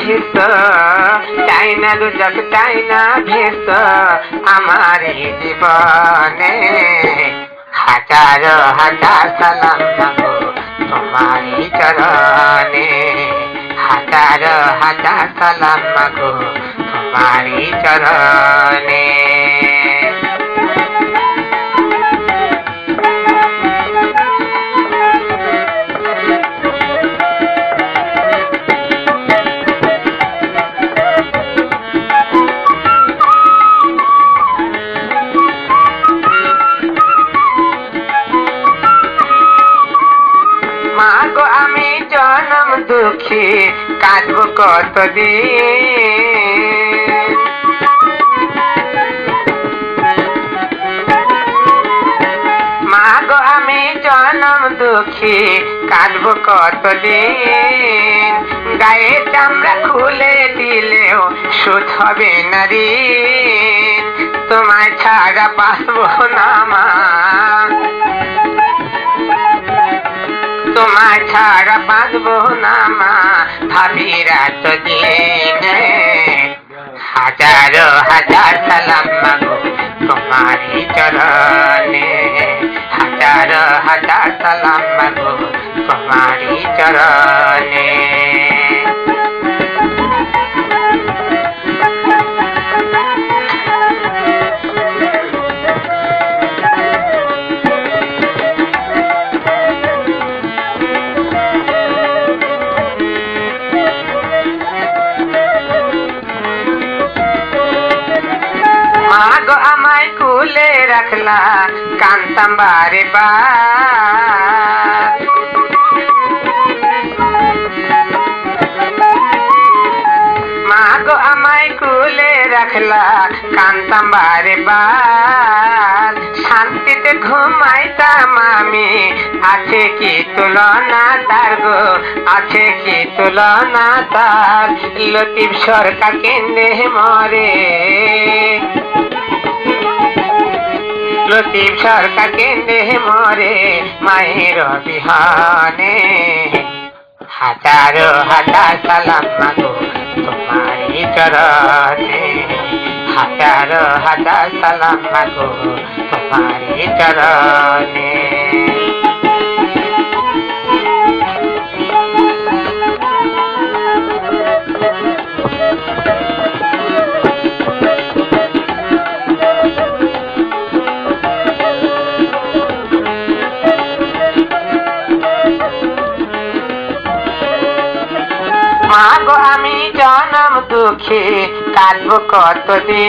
ভিস, চাই না দুজক চাই না ভিস আমার এই জীবনে। হাজার হাজার সালাম মাগো তোমারই চরণে, হাজার হাজার সালাম মাগো তোমারই চরণে। মাগো আমি জনম দুঃখী কাঁদবো কতদিন, মাগো আমি জনম দুঃখী কাঁদবো কতদিন। গায়ে চামড়া খুলে দিলেও সুদ হবে না ঋণ, তোমায় ছাড়া বাঁচবো না মা, তোমায় ছাড়া বাঁচবো না মা ভাবি রাত দিনে। হাজার হাজার সালাম মাগো তোমারই চরণে, হাজার হাজার সালাম মাগো তোমারই চরণে। মাগো আমায় কুলে রাখলা কান্তাম বারে বার, মাগো আমায় কুলে রাখলা কান্তাম বারে বার। শান্তিতে ঘুমাইতাম আমি, আছে কি তুলনা তার গো, আছে কি তুলনা তার। লতিফ সরকার কেন্দ্রে মরে, লতিফ সরকার কেন্দ্রে মরে মায়ের বিহানে। হাজার হাজার সালাম মাগো তোমারই চরণে, হাজার হাজার সালাম মাগো তোমারই চরণে। মাগো আমি জনম দুঃখী কাঁদবো কতদিন,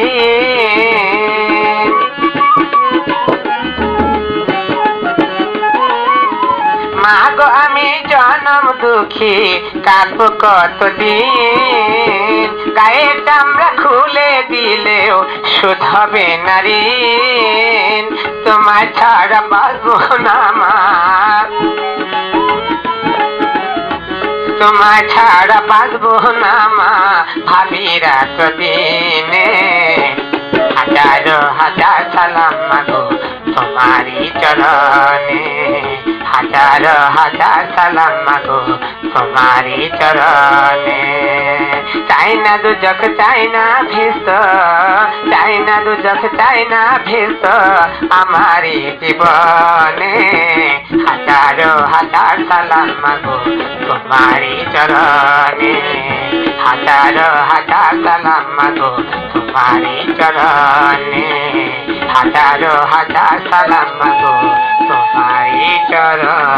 মাগো আমি জনম দুঃখী কাঁদবো কতদিন। গায়ে চামড়া খুলে দিলেও সুদ হবে না ঋণ, তোমায় ছাড়া বাঁচবো না মা, তোমায় ছাড়া বাঁচবো না মা ভাবি রাত দিনে। হাজার হাজার সালাম মাগো তোমারই চরণে, হাজার হাজার সালাম মাগো তোমারই চরণে। চাই না দুজক চাই না ভিস, চাই না দুজক চাই না ভিস আমারই জীবনে। হাজার হাজার সালাম মাগো তোমারই চরণে, হাজার হাজার সালাম মাগো তোমারই চরণে, হাজার হাজার সালাম মাগো তোমারই চরণে।